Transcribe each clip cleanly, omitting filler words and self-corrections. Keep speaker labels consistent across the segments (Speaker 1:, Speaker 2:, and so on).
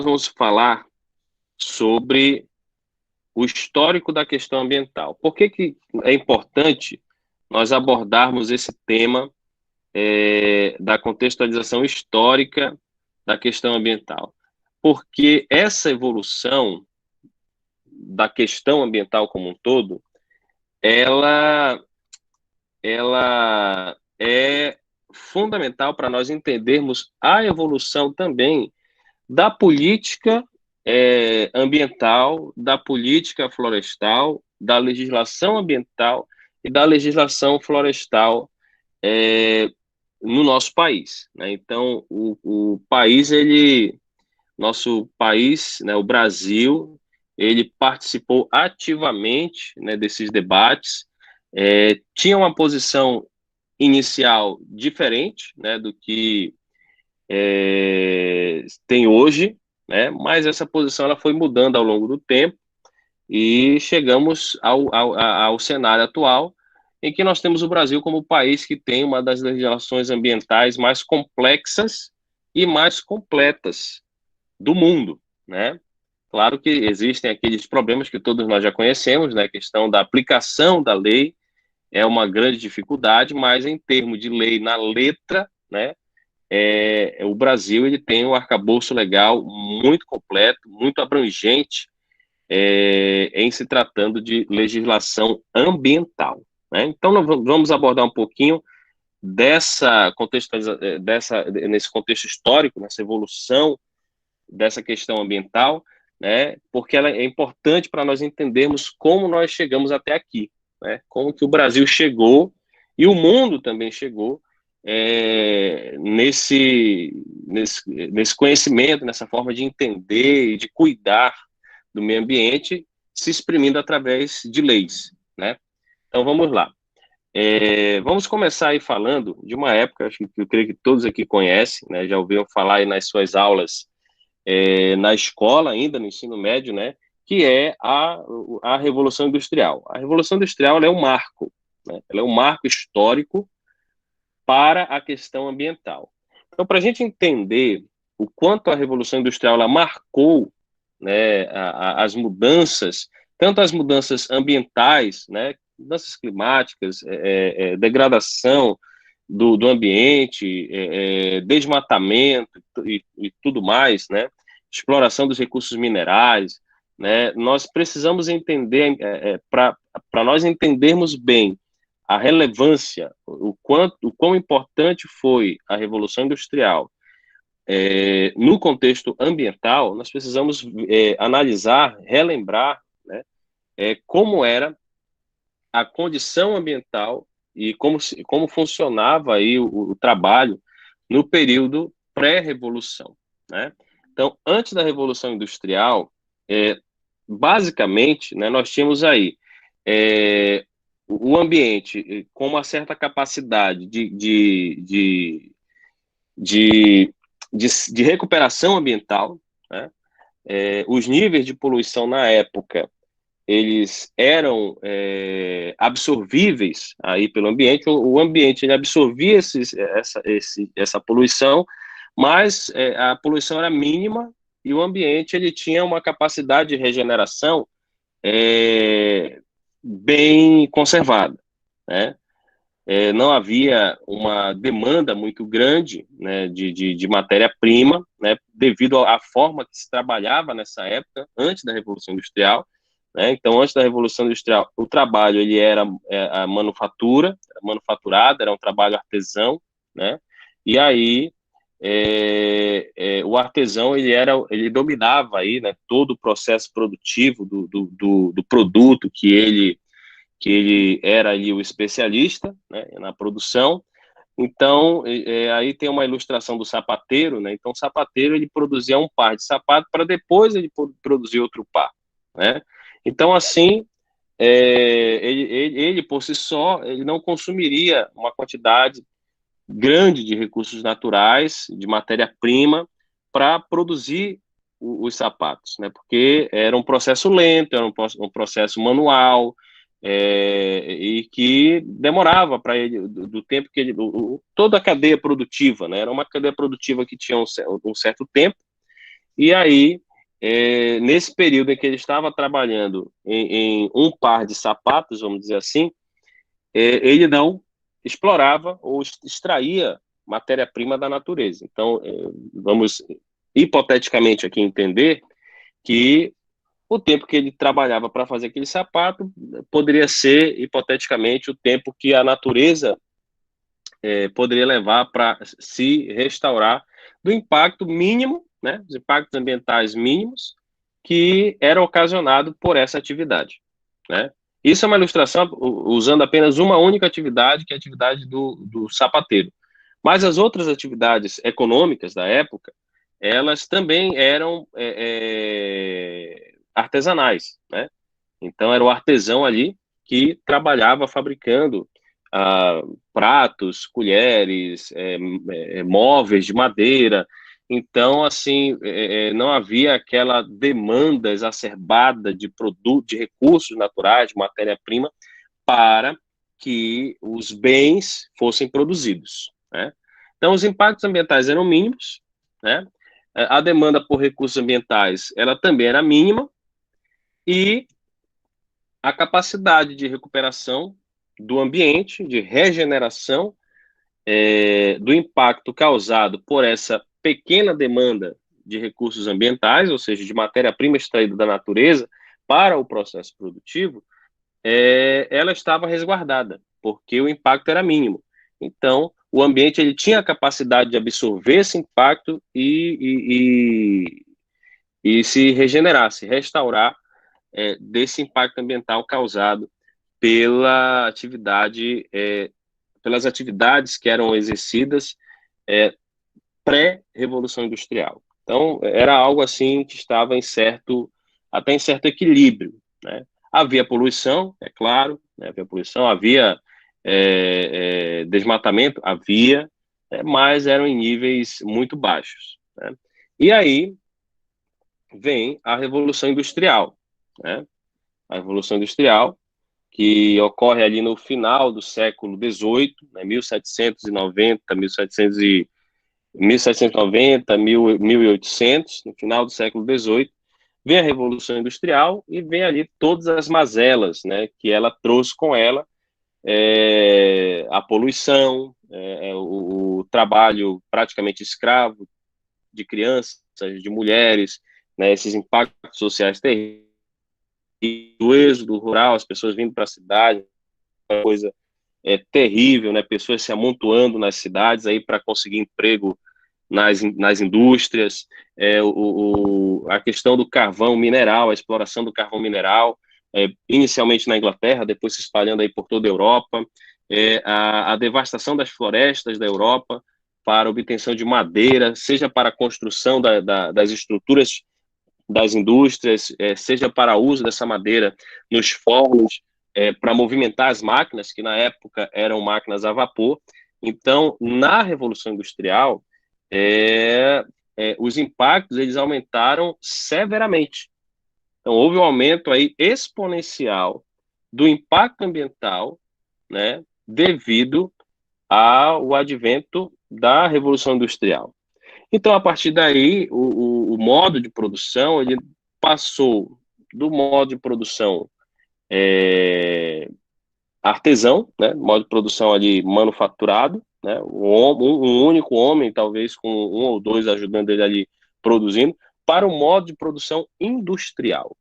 Speaker 1: vamos falar sobre o histórico da questão ambiental. Por que é importante nós abordarmos esse tema da contextualização histórica da questão ambiental? Porque essa evolução da questão ambiental como um todo, ela é fundamental para nós entendermos a evolução também da política ambiental, da política florestal, da legislação ambiental e da legislação florestal no nosso país, né? Então, o país, nosso país, né, o Brasil, ele participou ativamente, né, desses debates, tinha uma posição inicial diferente, né, do que tem hoje, né, mas essa posição ela foi mudando ao longo do tempo e chegamos ao cenário atual, em que nós temos o Brasil como o país que tem uma das legislações ambientais mais complexas e mais completas do mundo, né? Claro que existem aqueles problemas que todos nós já conhecemos, né? A questão da aplicação da lei é uma grande dificuldade, mas em termos de lei na letra, né? O Brasil ele tem um arcabouço legal muito completo, muito abrangente em se tratando de legislação ambiental, né? Então, nós vamos abordar um pouquinho nesse contexto histórico, nessa evolução dessa questão ambiental, né? Porque ela é importante para nós entendermos como nós chegamos até aqui, né? Como que o Brasil chegou e o mundo também chegou nesse conhecimento, nessa forma de entender e de cuidar do meio ambiente, se exprimindo através de leis, né? Então vamos lá. Vamos começar aí falando de uma época, acho que eu creio que todos aqui conhecem, né? Já ouviram falar aí nas suas aulas na escola, ainda no ensino médio, né? Que é a Revolução Industrial. A Revolução Industrial ela é um marco, né? Ela é um marco histórico para a questão ambiental. Então, para a gente entender o quanto a Revolução Industrial ela marcou, né, as mudanças, tanto as mudanças ambientais, né, mudanças climáticas, degradação do ambiente, desmatamento e tudo mais, né, exploração dos recursos minerais, né, nós precisamos entender, para nós entendermos bem a relevância, o quão importante foi a Revolução Industrial no contexto ambiental, nós precisamos analisar, relembrar, né, como era a condição ambiental e como funcionava aí o trabalho no período pré-revolução, né? Então, antes da Revolução Industrial, basicamente, né, nós tínhamos aí o ambiente com uma certa capacidade de recuperação ambiental, né? Os níveis de poluição na época eles eram absorvíveis aí pelo ambiente, o ambiente ele absorvia essa poluição, mas a poluição era mínima e o ambiente ele tinha uma capacidade de regeneração bem conservada, né? Não havia uma demanda muito grande, né, de matéria-prima, né, devido à forma que se trabalhava nessa época, antes da Revolução Industrial, né? Então, antes da Revolução Industrial, o trabalho ele era a manufatura, era manufaturado, era um trabalho artesão, né? E aí o artesão ele dominava aí, né, todo o processo produtivo do produto que ele era ali o especialista, né, na produção. Então, aí tem uma ilustração do sapateiro, né? Então, o sapateiro ele produzia um par de sapato para depois ele produzir outro par, né? Então, assim, ele por si só, ele não consumiria uma quantidade grande de recursos naturais, de matéria-prima, para produzir os sapatos, né? Porque era um processo lento, era um processo manual, e que demorava para ele, do tempo que ele, toda a cadeia produtiva, né? Era uma cadeia produtiva que tinha um certo tempo, E aí, nesse período em que ele estava trabalhando em um par de sapatos, vamos dizer assim, ele não explorava ou extraía matéria-prima da natureza. Então, vamos hipoteticamente aqui entender que o tempo que ele trabalhava para fazer aquele sapato poderia ser, hipoteticamente, o tempo que a natureza poderia levar para se restaurar do impacto mínimo, né, os impactos ambientais mínimos que era ocasionado por essa atividade, né? Isso é uma ilustração usando apenas uma única atividade, que é a atividade do sapateiro. Mas as outras atividades econômicas da época, elas também eram artesanais, né? Então, era o artesão ali que trabalhava fabricando pratos, colheres, móveis de madeira. Então, assim, não havia aquela demanda exacerbada de produto, de recursos naturais, de matéria-prima, para que os bens fossem produzidos, né? Então, os impactos ambientais eram mínimos, né? A demanda por recursos ambientais, ela também era mínima, e a capacidade de recuperação do ambiente, de regeneração do impacto causado por essa pequena demanda de recursos ambientais, ou seja, de matéria-prima extraída da natureza para o processo produtivo, ela estava resguardada, porque o impacto era mínimo. Então, o ambiente ele tinha a capacidade de absorver esse impacto e se regenerar, se restaurar desse impacto ambiental causado pela atividade, pelas atividades que eram exercidas pré-revolução industrial. Então, era algo assim que estava até em certo equilíbrio, né? Havia poluição, é claro, né? Havia poluição, havia desmatamento, havia, mas eram em níveis muito baixos, né? E aí vem a Revolução Industrial, né? A Revolução Industrial, que ocorre ali no final do século XVIII, né, 1790, 1790, 1800, no final do século XVIII, vem a Revolução Industrial e vem ali todas as mazelas, né, que ela trouxe com ela, a poluição, o trabalho praticamente escravo de crianças, de mulheres, né, esses impactos sociais terríveis, do êxodo rural, as pessoas vindo para a cidade, uma coisa terrível, né? Pessoas se amontoando nas cidades aí para conseguir emprego nas indústrias, a questão do carvão mineral, a exploração do carvão mineral, inicialmente na Inglaterra, depois se espalhando aí por toda a Europa, a devastação das florestas da Europa para a obtenção de madeira, seja para a construção das estruturas das indústrias, seja para o uso dessa madeira nos fornos, para movimentar as máquinas, que na época eram máquinas a vapor. Então, na Revolução Industrial, os impactos eles aumentaram severamente. Então, houve um aumento aí exponencial do impacto ambiental, né, devido ao advento da Revolução Industrial. Então, a partir daí, o modo de produção ele passou do modo de produção artesão, né, modo de produção ali manufaturado, né, um único homem, talvez com um ou dois ajudando ele ali produzindo, para o modo de produção industrial.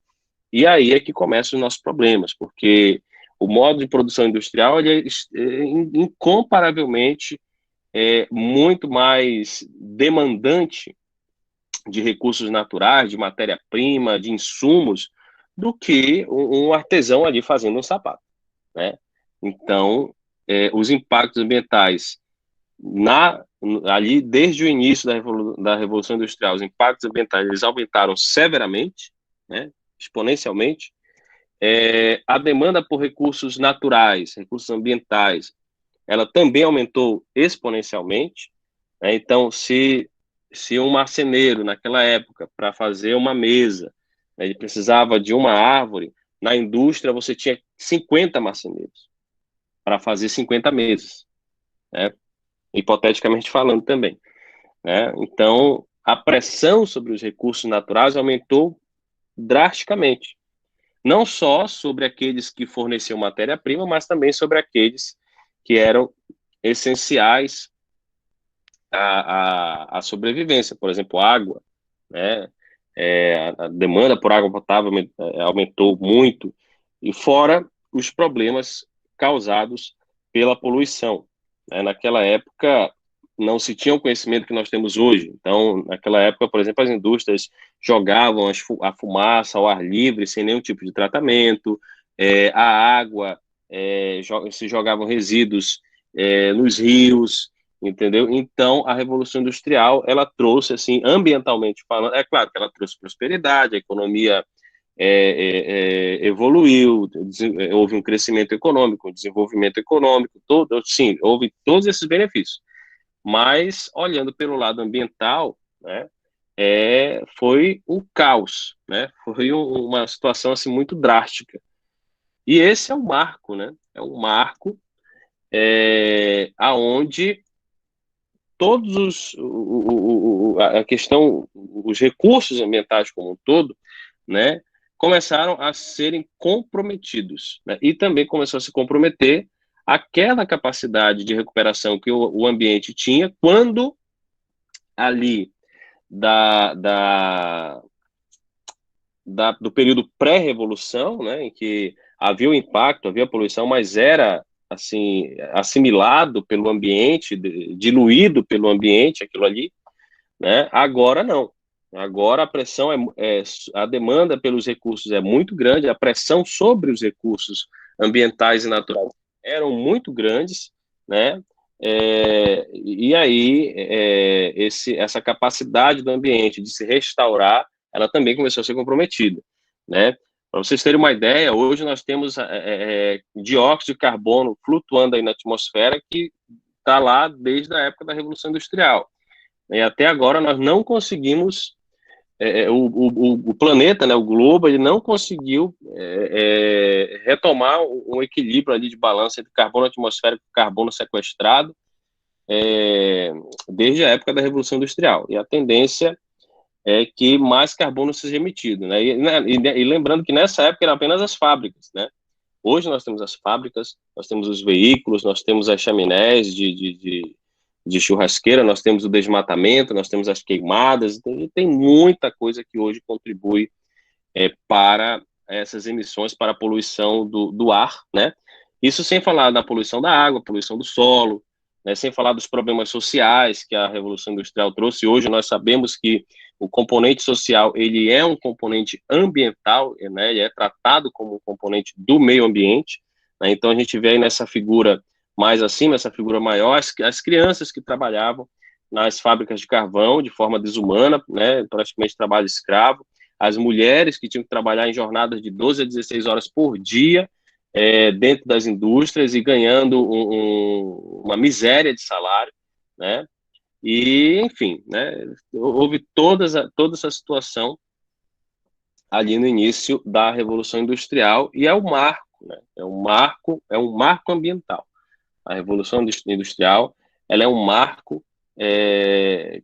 Speaker 1: E aí é que começam os nossos problemas, porque o modo de produção industrial ele é incomparavelmente muito mais demandante de recursos naturais, de matéria-prima, de insumos, do que um artesão ali fazendo um sapato, né? Então, os impactos ambientais ali desde o início da Revolução Industrial, os impactos ambientais eles aumentaram severamente, né? Exponencialmente. A demanda por recursos naturais, recursos ambientais, ela também aumentou exponencialmente, né? Então, se um marceneiro, naquela época, para fazer uma mesa, né, ele precisava de uma árvore, na indústria você tinha 50 marceneiros para fazer 50 mesas, né? Hipoteticamente falando também, né? Então, a pressão sobre os recursos naturais aumentou drasticamente. Não só sobre aqueles que forneciam matéria-prima, mas também sobre aqueles que eram essenciais à sobrevivência. Por exemplo, água, né? A demanda por água potável aumentou muito, e fora os problemas causados pela poluição, né? Naquela época não se tinha o conhecimento que nós temos hoje. Então, naquela época, por exemplo, as indústrias jogavam a fumaça ao ar livre, sem nenhum tipo de tratamento, a água, se jogavam resíduos nos rios, entendeu? Então, a Revolução Industrial, ela trouxe, assim, ambientalmente falando, é claro que ela trouxe prosperidade, a economia evoluiu, houve um crescimento econômico, um desenvolvimento econômico, sim, houve todos esses benefícios. Mas, olhando pelo lado ambiental, né, foi um caos, né? Foi uma situação assim, muito drástica. E esse é um marco, né? É um marco aonde todos a questão, os recursos ambientais como um todo, né, começaram a serem comprometidos, né, e também começou a se comprometer aquela capacidade de recuperação que o ambiente tinha quando ali do período pré-revolução, né, em que havia o impacto, havia a poluição, mas era assim assimilado pelo ambiente, diluído pelo ambiente, aquilo ali, né? Agora não. Agora a pressão a demanda pelos recursos é muito grande, a pressão sobre os recursos ambientais e naturais eram muito grandes, né? E aí essa capacidade do ambiente de se restaurar, ela também começou a ser comprometida, né? Para vocês terem uma ideia, hoje nós temos dióxido de carbono flutuando aí na atmosfera que está lá desde a época da Revolução Industrial. E até agora nós não conseguimos, o planeta, né, o globo, ele não conseguiu retomar um equilíbrio ali de balança entre carbono atmosférico e carbono sequestrado desde a época da Revolução Industrial. E a tendência é que mais carbono seja emitido, né? E lembrando que nessa época eram apenas as fábricas, né? Hoje nós temos as fábricas, nós temos os veículos, nós temos as chaminés de churrasqueira, nós temos o desmatamento, nós temos as queimadas, então, tem muita coisa que hoje contribui para essas emissões, para a poluição do ar, né? Isso sem falar da poluição da água, poluição do solo, né? Sem falar dos problemas sociais que a Revolução Industrial trouxe. Hoje nós sabemos que o componente social, ele é um componente ambiental, né? Ele é tratado como um componente do meio ambiente, né? Então a gente vê aí nessa figura mais acima, essa figura maior, as crianças que trabalhavam nas fábricas de carvão de forma desumana, né? Praticamente trabalho escravo, as mulheres que tinham que trabalhar em jornadas de 12 a 16 horas por dia dentro das indústrias e ganhando uma miséria de salário, né? E, enfim, né, houve toda essa situação ali no início da Revolução Industrial e é um marco, né? É um marco ambiental. A Revolução Industrial, ela é um marco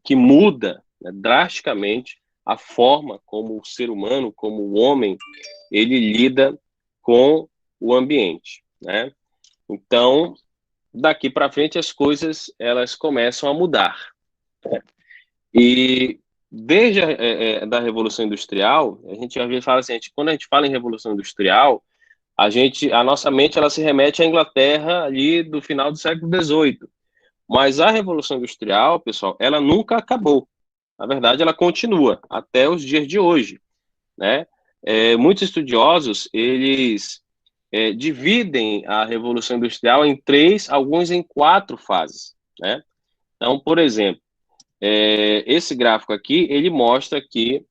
Speaker 1: que muda, né, drasticamente a forma como o ser humano, como o homem, ele lida com o ambiente, né? Então, daqui para frente as coisas elas começam a mudar, né? E desde da Revolução Industrial, a gente às vezes fala assim, quando a gente fala em Revolução Industrial, a nossa mente ela se remete à Inglaterra ali do final do século XVIII. Mas a Revolução Industrial, pessoal, ela nunca acabou. Na verdade, ela continua até os dias de hoje, né? Muitos estudiosos, eles dividem a Revolução Industrial em três, alguns em quatro fases, né? Então, por exemplo, esse gráfico aqui, ele mostra aqui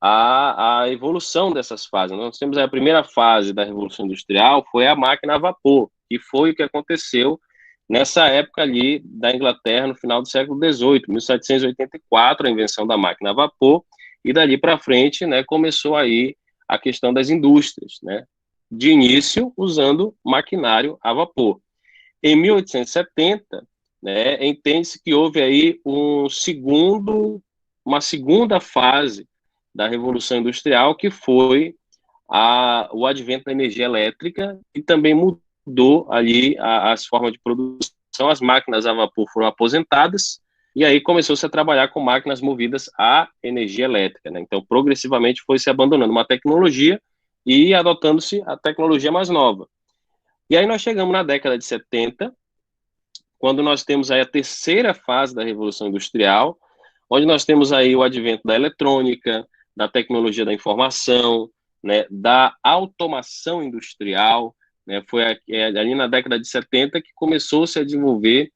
Speaker 1: a evolução dessas fases. Nós temos a primeira fase da Revolução Industrial, foi a máquina a vapor, que foi o que aconteceu nessa época ali da Inglaterra, no final do século XVIII, 1784, a invenção da máquina a vapor, e dali para frente, né, começou aí a questão das indústrias, né, de início usando maquinário a vapor. Em 1870, né, entende-se que houve aí um segundo uma segunda fase da Revolução Industrial, que foi o advento da energia elétrica, e também mudou ali as formas de produção. As máquinas a vapor foram aposentadas, e aí começou-se a trabalhar com máquinas movidas a energia elétrica, né? Então, progressivamente foi se abandonando uma tecnologia e adotando-se a tecnologia mais nova. E aí nós chegamos na década de 70, quando nós temos aí a terceira fase da Revolução Industrial, onde nós temos aí o advento da eletrônica, da tecnologia da informação, né, da automação industrial, né? Foi ali na década de 70 que começou-se a desenvolver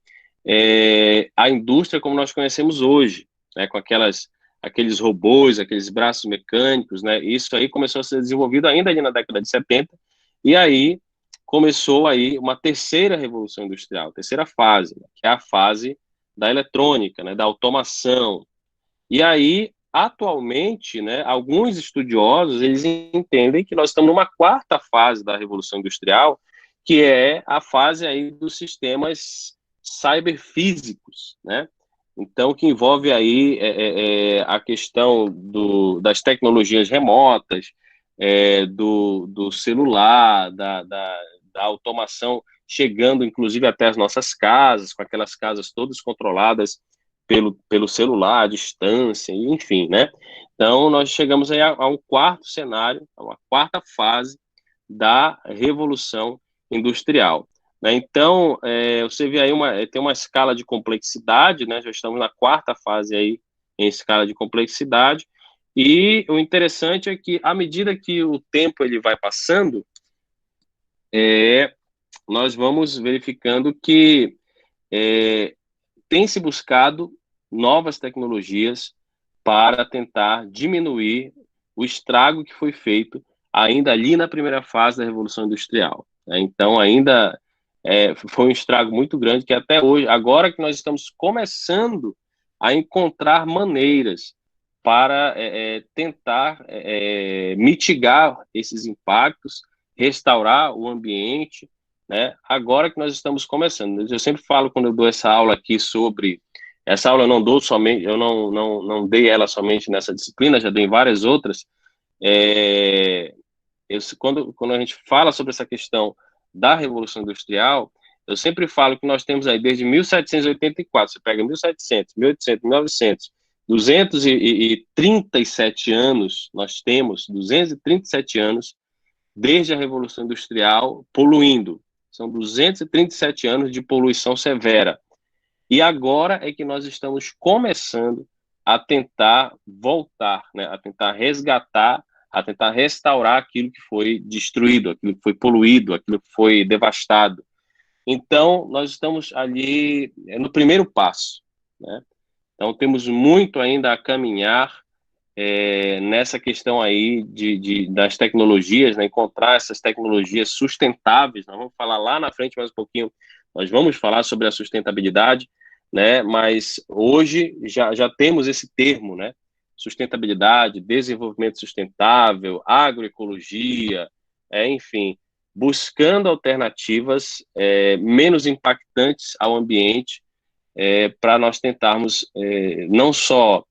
Speaker 1: a indústria como nós conhecemos hoje, né, com aqueles robôs, aqueles braços mecânicos, né? Isso aí começou a ser desenvolvido ainda ali na década de 70, e aí começou aí uma terceira revolução industrial, terceira fase, né, que é a fase da eletrônica, né, da automação. E aí, atualmente, né, alguns estudiosos, eles entendem que nós estamos numa quarta fase da revolução industrial, que é a fase aí dos sistemas cyberfísicos, né? Então, que envolve aí a questão das tecnologias remotas, do celular, da automação chegando, inclusive, até as nossas casas, com aquelas casas todas controladas pelo celular, à distância, enfim, né? Então, nós chegamos aí a um quarto cenário, a uma quarta fase da Revolução Industrial, né? Então, você vê aí tem uma escala de complexidade, né? Já estamos na quarta fase aí em escala de complexidade, e o interessante é que, à medida que o tempo ele vai passando, nós vamos verificando que tem se buscado novas tecnologias para tentar diminuir o estrago que foi feito ainda ali na primeira fase da Revolução Industrial, né? Então, ainda foi um estrago muito grande que até hoje, agora que nós estamos começando a encontrar maneiras para tentar mitigar esses impactos, restaurar o ambiente, né? Agora que nós estamos começando. Eu sempre falo, quando eu dou essa aula aqui sobre... Essa aula eu não dou somente, eu não dei ela somente nessa disciplina, já dei em várias outras. Quando a gente fala sobre essa questão da Revolução Industrial, eu sempre falo que nós temos aí desde 1784, você pega 1700, 1800, 1900, 237 anos, nós temos 237 anos desde a Revolução Industrial poluindo. São 237 anos de poluição severa. E agora é que nós estamos começando a tentar voltar, né, a tentar resgatar, a tentar restaurar aquilo que foi destruído, aquilo que foi poluído, aquilo que foi devastado. Então, nós estamos ali no primeiro passo, né? Então, temos muito ainda a caminhar nessa questão aí das tecnologias, né? Encontrar essas tecnologias sustentáveis. Nós vamos falar lá na frente mais um pouquinho, nós vamos falar sobre a sustentabilidade, né? Mas hoje já temos esse termo, né? Sustentabilidade, desenvolvimento sustentável, agroecologia, enfim, buscando alternativas menos impactantes ao ambiente, para nós tentarmos não só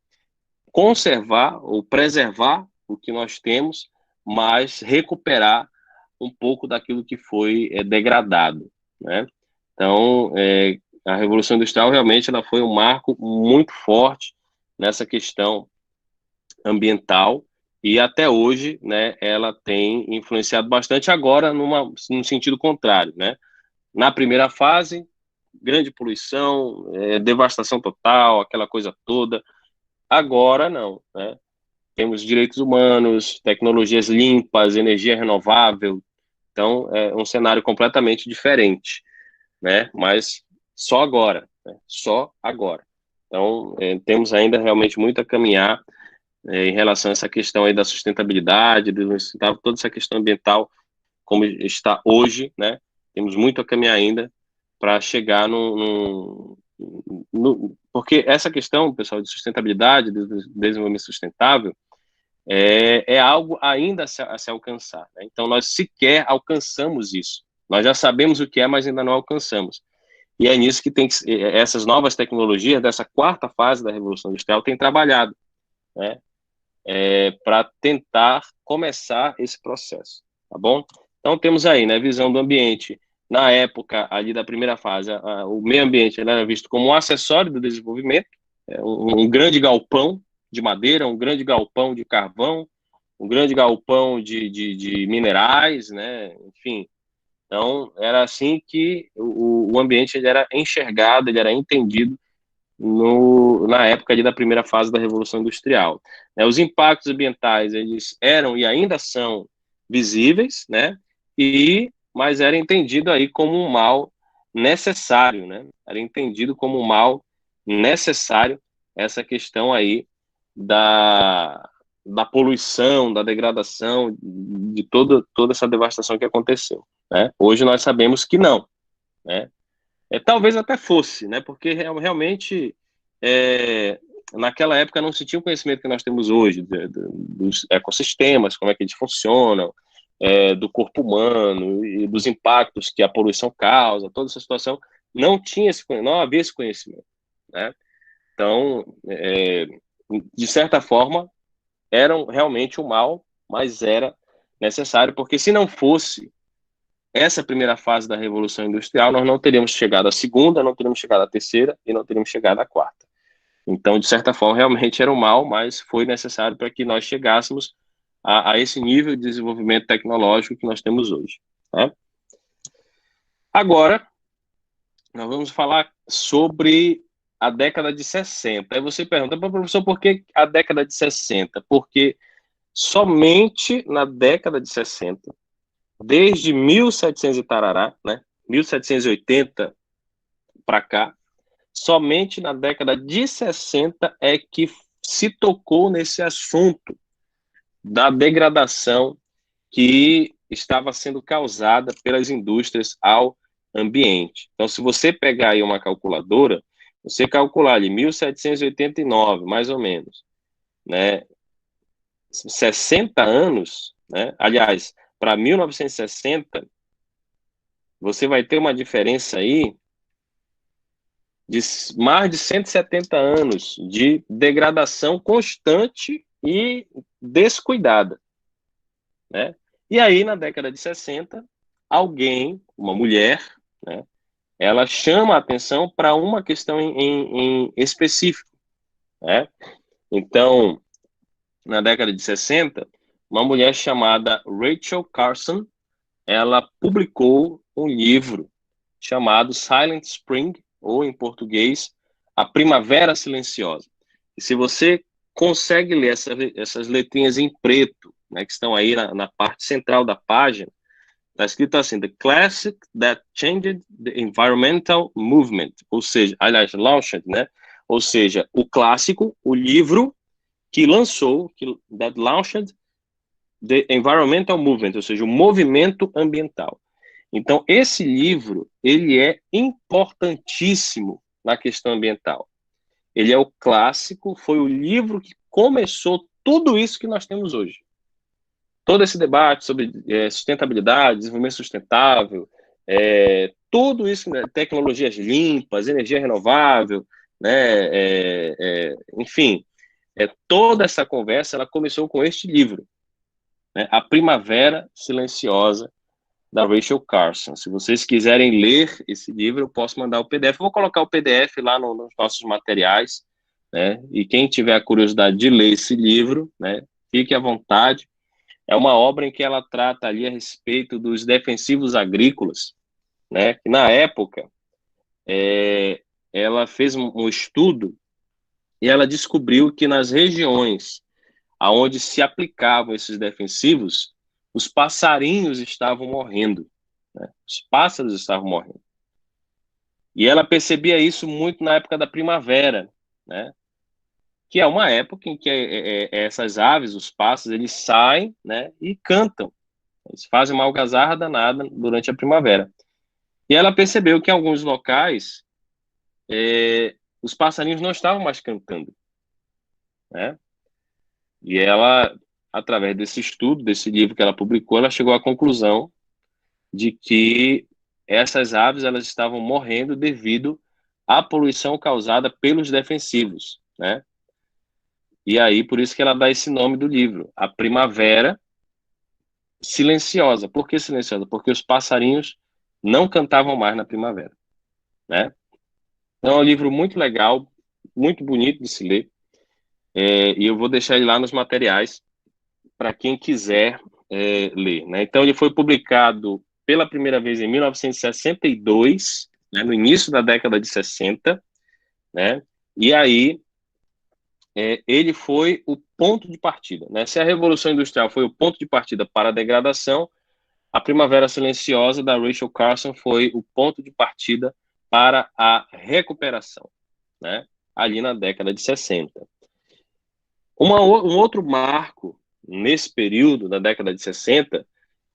Speaker 1: conservar ou preservar o que nós temos, mas recuperar um pouco daquilo que foi degradado, né? Então, a Revolução Industrial realmente ela foi um marco muito forte nessa questão ambiental, e até hoje, né, ela tem influenciado bastante, agora num sentido contrário, né? Na primeira fase, grande poluição, devastação total, aquela coisa toda. Agora não, né? Temos direitos humanos, tecnologias limpas, energia renovável. Então, é um cenário completamente diferente, né? Mas só agora, né? Só agora. Então, temos ainda realmente muito a caminhar em relação a essa questão aí da sustentabilidade, toda essa questão ambiental, como está hoje, né? Temos muito a caminhar ainda para chegar porque essa questão, pessoal, de sustentabilidade, de desenvolvimento sustentável, é algo ainda a se alcançar, né? Então, nós sequer alcançamos isso. Nós já sabemos o que é, mas ainda não alcançamos. E é nisso que essas novas tecnologias, dessa quarta fase da Revolução Industrial, têm trabalhado, né? Para tentar começar esse processo, tá bom? Então, temos aí, né, visão do ambiente. Na época ali da primeira fase, o meio ambiente ele era visto como um acessório do desenvolvimento, um grande galpão de madeira, um grande galpão de carvão, um grande galpão de minerais, né? Enfim, então era assim que o ambiente ele era enxergado, ele era entendido na época ali da primeira fase da Revolução Industrial. Os impactos ambientais eles eram e ainda são visíveis, né? Mas era entendido aí como um mal necessário, né? Era entendido como um mal necessário essa questão aí da, da poluição, da degradação, de toda essa devastação que aconteceu, né? Hoje nós sabemos que não, né? Talvez até fosse, né? Porque realmente naquela época não se tinha o conhecimento que nós temos hoje dos ecossistemas, como é que eles funcionam, do corpo humano e dos impactos que a poluição causa, toda essa situação não havia esse conhecimento, né? Então, de certa forma, eram realmente um mal, mas era necessário, porque se não fosse essa primeira fase da Revolução Industrial, nós não teríamos chegado à segunda, não teríamos chegado à terceira e não teríamos chegado à quarta. Então, de certa forma, realmente era um mal, mas foi necessário para que nós chegássemos a esse nível de desenvolvimento tecnológico que nós temos hoje, né? Agora, nós vamos falar sobre a década de 60. Aí você pergunta, professor, por que a década de 60? Porque somente na década de 60, desde 1700 e tarará, né, 1780 para cá, somente na década de 60 é que se tocou nesse assunto da degradação que estava sendo causada pelas indústrias ao ambiente. Então, se você pegar aí uma calculadora, você calcular ali 1789, mais ou menos, né, 60 anos, né, aliás, para 1960, você vai ter uma diferença aí de mais de 170 anos de degradação constante e descuidada, né? E aí, na década de 60, uma mulher, né, ela chama a atenção para uma questão em específico, né? Então, na década de 60, uma mulher chamada Rachel Carson, ela publicou um livro chamado Silent Spring, ou em português, A Primavera Silenciosa. E se você consegue ler essas letrinhas em preto, né, que estão aí na parte central da página, está escrito assim: The Classic That Changed the Environmental Movement, ou seja, aliás, launched, né? Ou seja, o clássico, o livro que lançou, that launched the environmental movement, ou seja, o movimento ambiental. Então, esse livro, ele é importantíssimo na questão ambiental. Ele é o clássico, foi o livro que começou tudo isso que nós temos hoje. Todo esse debate sobre sustentabilidade, desenvolvimento sustentável, tudo isso, né, tecnologias limpas, energia renovável, né, enfim, toda essa conversa, ela começou com este livro, né, A Primavera Silenciosa, da Rachel Carson. Se vocês quiserem ler esse livro, eu posso mandar o PDF. Eu vou colocar o PDF lá nos nossos materiais, né? E quem tiver a curiosidade de ler esse livro, né, fique à vontade. É uma obra em que ela trata ali a respeito dos defensivos agrícolas, né? Que na época ela fez um estudo e ela descobriu que nas regiões aonde se aplicavam esses defensivos, os passarinhos estavam morrendo, né? Os pássaros estavam morrendo. E ela percebia isso muito na época da primavera, né? Que é uma época em que essas aves, os pássaros, eles saem, né, e cantam. Eles fazem uma algazarra danada durante a primavera. E ela percebeu que em alguns locais os passarinhos não estavam mais cantando, né? E ela, através desse estudo, desse livro que ela publicou, ela chegou à conclusão de que essas aves elas estavam morrendo devido à poluição causada pelos defensivos, né? E aí, por isso que ela dá esse nome do livro, A Primavera Silenciosa. Por que silenciosa? Porque os passarinhos não cantavam mais na primavera, né? Então, é um livro muito legal, muito bonito de se ler, e eu vou deixar ele lá nos materiais para quem quiser ler, né? Então, ele foi publicado pela primeira vez em 1962, né, no início da década de 60, né? E aí, ele foi o ponto de partida, né? Se a Revolução Industrial foi o ponto de partida para a degradação, a Primavera Silenciosa, da Rachel Carson, foi o ponto de partida para a recuperação, né? Ali na década de 60. Um outro marco nesse período, da década de 60,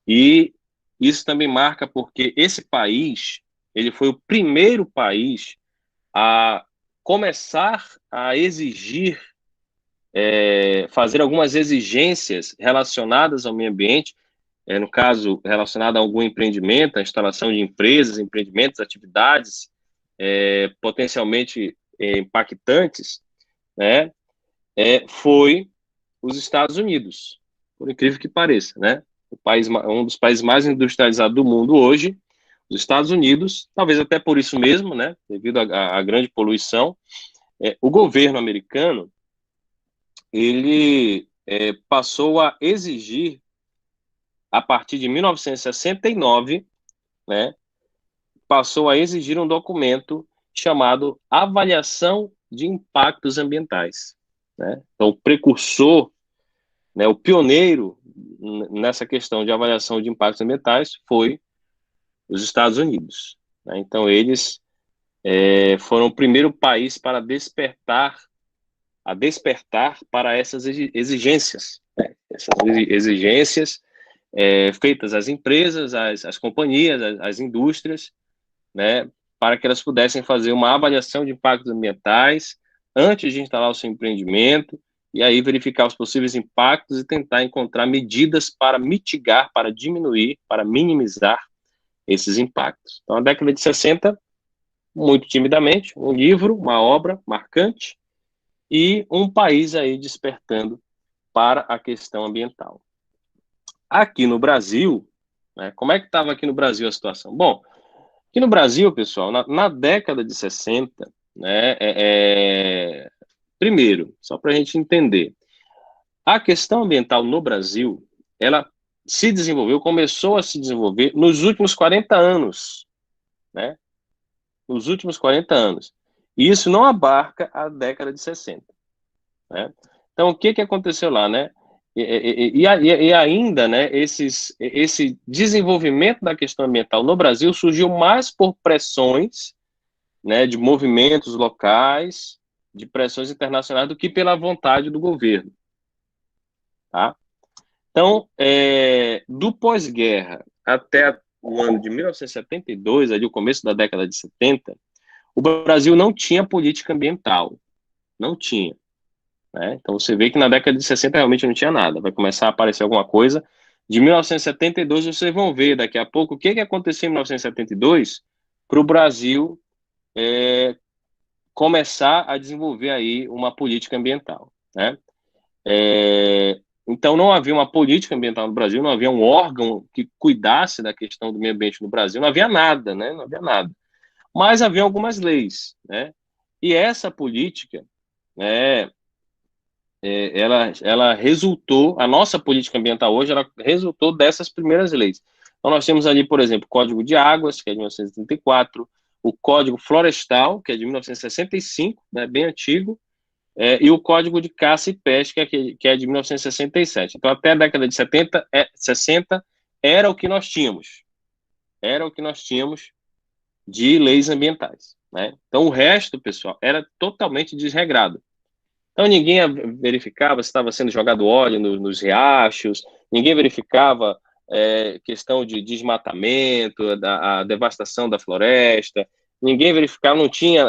Speaker 1: e isso também marca porque esse país, ele foi o primeiro país a começar a exigir, fazer algumas exigências relacionadas ao meio ambiente, no caso, relacionado a algum empreendimento, a instalação de empresas, empreendimentos, atividades potencialmente impactantes, né, foi os Estados Unidos, por incrível que pareça, né? Um dos países mais industrializados do mundo hoje, os Estados Unidos, talvez até por isso mesmo, né, devido à grande poluição, o governo americano, ele passou a exigir, a partir de 1969, né, passou a exigir um documento chamado Avaliação de Impactos Ambientais, né? Então, o precursor, né, o pioneiro nessa questão de avaliação de impactos ambientais foi os Estados Unidos, né? Então, eles foram o primeiro país para despertar para essas exigências, né? Essas exigências feitas às empresas, às companhias, às indústrias, né, para que elas pudessem fazer uma avaliação de impactos ambientais antes de instalar o seu empreendimento, e aí verificar os possíveis impactos e tentar encontrar medidas para mitigar, para diminuir, para minimizar esses impactos. Então, a década de 60, muito timidamente, um livro, uma obra marcante, e um país aí despertando para a questão ambiental. Aqui no Brasil, né, como é que estava aqui no Brasil a situação? Bom, aqui no Brasil, pessoal, na década de 60, né, primeiro, só para a gente entender, a questão ambiental no Brasil, ela se desenvolveu, começou a se desenvolver nos últimos 40 anos, né? Nos últimos 40 anos. E isso não abarca a década de 60, né? Então, o que aconteceu lá, né? E ainda, né, esse desenvolvimento da questão ambiental no Brasil surgiu mais por pressões, né, de movimentos locais, de pressões internacionais, do que pela vontade do governo, tá? Então, do pós-guerra até o ano de 1972, ali o começo da década de 70, o Brasil não tinha política ambiental, não tinha, né? Então, você vê que na década de 60 realmente não tinha nada, vai começar a aparecer alguma coisa. De 1972, vocês vão ver daqui a pouco o que aconteceu em 1972 para o Brasil começar a desenvolver aí uma política ambiental, né? Então, não havia uma política ambiental no Brasil, não havia um órgão que cuidasse da questão do meio ambiente no Brasil, não havia nada, né? Não havia nada. Mas havia algumas leis, né? E essa política, né, ela resultou, a nossa política ambiental hoje, ela resultou dessas primeiras leis. Então, nós temos ali, por exemplo, o Código de Águas, que é de 1934, o Código Florestal, que é de 1965, né, bem antigo, e o Código de Caça e Pesca, que é de 1967. Então, até a década de 60, era o que nós tínhamos. Era o que nós tínhamos de leis ambientais, né? Então, o resto, pessoal, era totalmente desregrado. Então, ninguém verificava se estava sendo jogado óleo nos riachos, ninguém verificava questão de desmatamento, a devastação da floresta, ninguém verificava, não tinha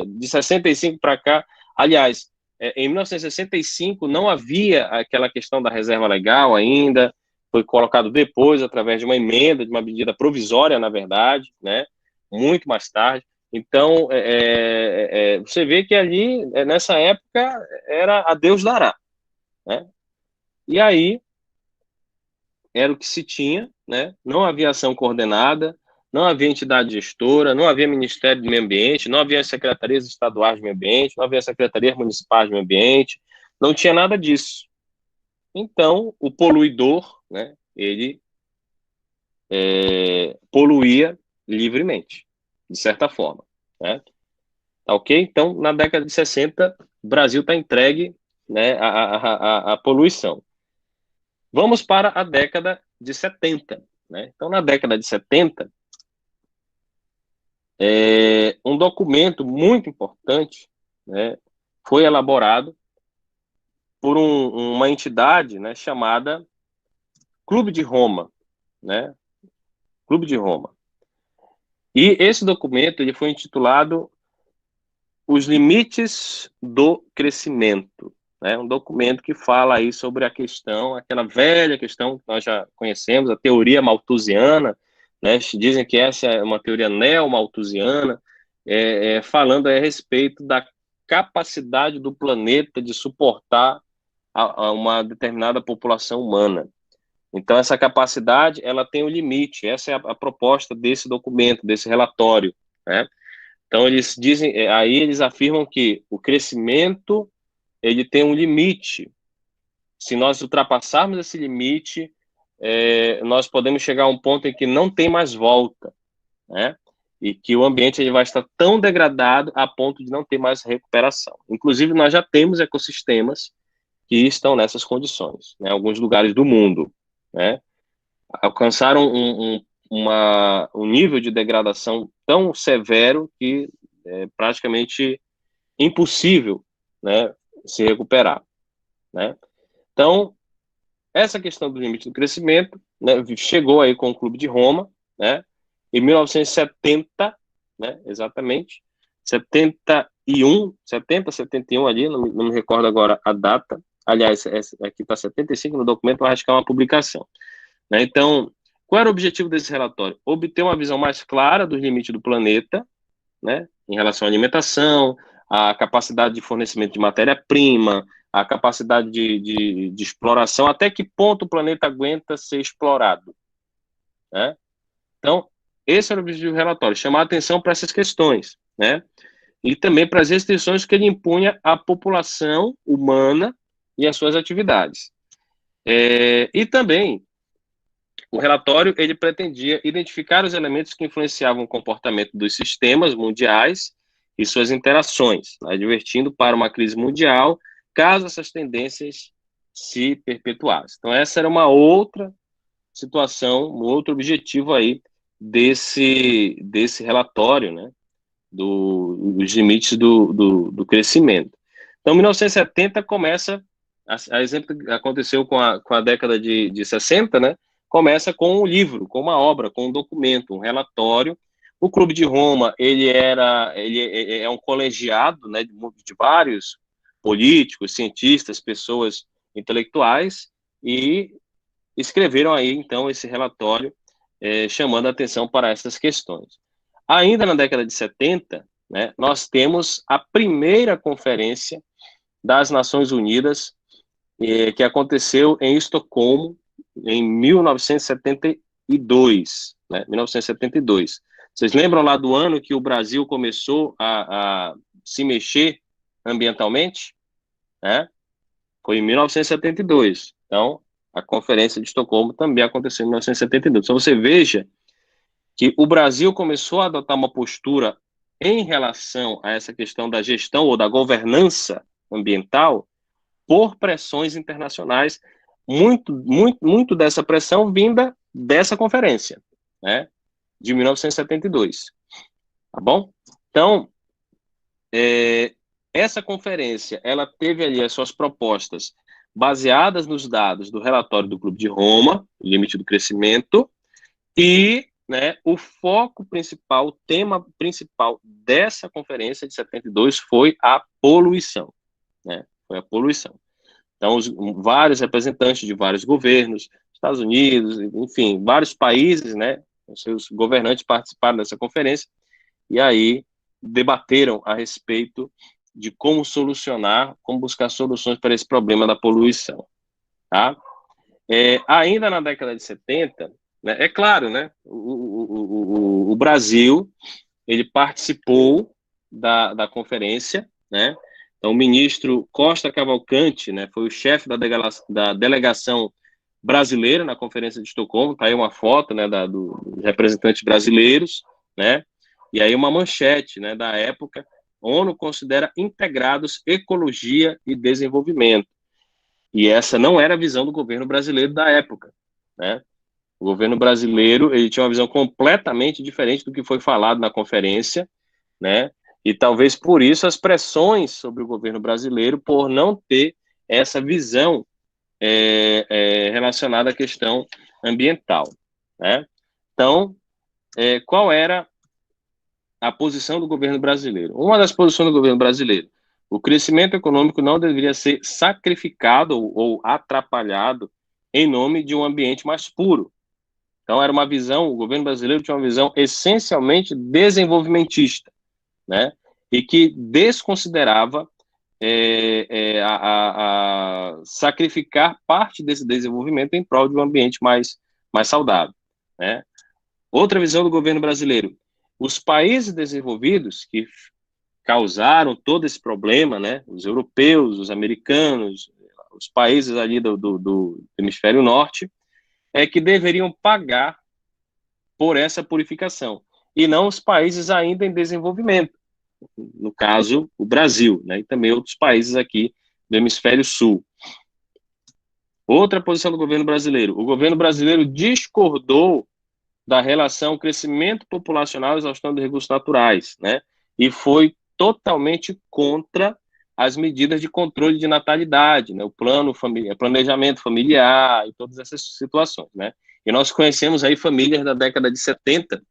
Speaker 1: de 65 para cá. Aliás, em 1965 não havia aquela questão da reserva legal ainda, foi colocado depois, através de uma emenda, de uma medida provisória, na verdade, né? Muito mais tarde. Então, você vê que ali, nessa época, era a Deus dará, né? E aí, era o que se tinha, né? Não havia ação coordenada, não havia entidade gestora, não havia Ministério do Meio Ambiente, não havia secretarias estaduais de meio ambiente, não havia secretarias municipais de meio ambiente, não tinha nada disso. Então, o poluidor, né, ele poluía livremente, de certa forma, né? Tá ok? Então, na década de 60, o Brasil está entregue, né, à poluição. Vamos para a década de 70, né? Então, na década de 70, um documento muito importante, né, foi elaborado por uma entidade, né, chamada Clube de Roma, né? Clube de Roma. E esse documento ele foi intitulado Os Limites do Crescimento, né? Um documento que fala aí sobre a questão, aquela velha questão que nós já conhecemos, a teoria malthusiana, né? Dizem que essa é uma teoria neo-malthusiana, falando a respeito da capacidade do planeta de suportar a uma determinada população humana. Então, essa capacidade, ela tem um limite. Essa é a proposta desse documento, desse relatório, né? Então, eles dizem, aí eles afirmam que o crescimento, ele tem um limite. Se nós ultrapassarmos esse limite, nós podemos chegar a um ponto em que não tem mais volta, né? E que o ambiente ele vai estar tão degradado a ponto de não ter mais recuperação. Inclusive, nós já temos ecossistemas que estão nessas condições, né? Alguns lugares do mundo, né? Alcançaram um nível de degradação tão severo que é praticamente impossível, né, se recuperar, né? Então, essa questão do limite do crescimento, né, chegou aí com o Clube de Roma, né, em 1970, né, exatamente, 71 ali, não me recordo agora a data, aliás, aqui está 75 no documento, eu acho que é uma publicação, né? Então, qual era o objetivo desse relatório? Obter uma visão mais clara dos limites do planeta, né, em relação à alimentação, à capacidade de fornecimento de matéria-prima, a capacidade de exploração, até que ponto o planeta aguenta ser explorado, né? Então, esse era o objetivo do relatório, chamar a atenção para essas questões, né? E também para as restrições que ele impunha à população humana e às suas atividades. E também, o relatório ele pretendia identificar os elementos que influenciavam o comportamento dos sistemas mundiais e suas interações, né, advertindo para uma crise mundial caso essas tendências se perpetuassem. Então, essa era uma outra situação, um outro objetivo aí desse relatório, né, dos limites do crescimento. Então, 1970 começa, a exemplo que aconteceu com a década de 60, né, começa com um livro, com uma obra, com um documento, um relatório. O Clube de Roma, ele é um colegiado, né, de vários políticos, cientistas, pessoas intelectuais, e escreveram aí, então, esse relatório, chamando a atenção para essas questões. Ainda na década de 70, né, nós temos a primeira conferência das Nações Unidas, que aconteceu em Estocolmo, em 1972, né, 1972. Vocês lembram lá do ano que o Brasil começou a se mexer ambientalmente? Né? Foi em 1972. Então, a Conferência de Estocolmo também aconteceu em 1972. Então, você veja que o Brasil começou a adotar uma postura em relação a essa questão da gestão ou da governança ambiental por pressões internacionais, muito dessa pressão vinda dessa conferência, né, de 1972, tá bom? Então, essa conferência, ela teve ali as suas propostas baseadas nos dados do relatório do Clube de Roma, o limite do crescimento, e, né, o foco principal, o tema principal dessa conferência de 72 foi a poluição, né? Foi a poluição. Então, vários representantes de vários governos, Estados Unidos, enfim, vários países, né, os seus governantes participaram dessa conferência, e aí debateram a respeito de como solucionar, como buscar soluções para esse problema da poluição, tá? Ainda na década de 70, né, é claro, né, o Brasil, ele participou da conferência, né? Então, o ministro Costa Cavalcante, né, foi o chefe da delegação brasileira na Conferência de Estocolmo. Está aí uma foto, né, dos representantes brasileiros, né? E aí uma manchete, né, da época: ONU considera integrados ecologia e desenvolvimento. E essa não era a visão do governo brasileiro da época, né? O governo brasileiro, ele tinha uma visão completamente diferente do que foi falado na conferência, né? E talvez por isso as pressões sobre o governo brasileiro por não ter essa visão relacionada à questão ambiental, né? Então, qual era a posição do governo brasileiro? Uma das posições do governo brasileiro: o crescimento econômico não deveria ser sacrificado ou atrapalhado em nome de um ambiente mais puro. Então, era uma visão, o governo brasileiro tinha uma visão essencialmente desenvolvimentista, né? E que desconsiderava a sacrificar parte desse desenvolvimento em prol de um ambiente mais saudável, né? Outra visão do governo brasileiro: os países desenvolvidos que causaram todo esse problema, né? Os europeus, os americanos, os países ali do hemisfério norte, que deveriam pagar por essa purificação, e não os países ainda em desenvolvimento, no caso, o Brasil, né, e também outros países aqui do hemisfério sul. Outra posição do governo brasileiro: o governo brasileiro discordou da relação crescimento populacional e exaustão de recursos naturais, né, e foi totalmente contra as medidas de controle de natalidade, né, o planejamento familiar e todas essas situações, né. E nós conhecemos aí famílias da década de 70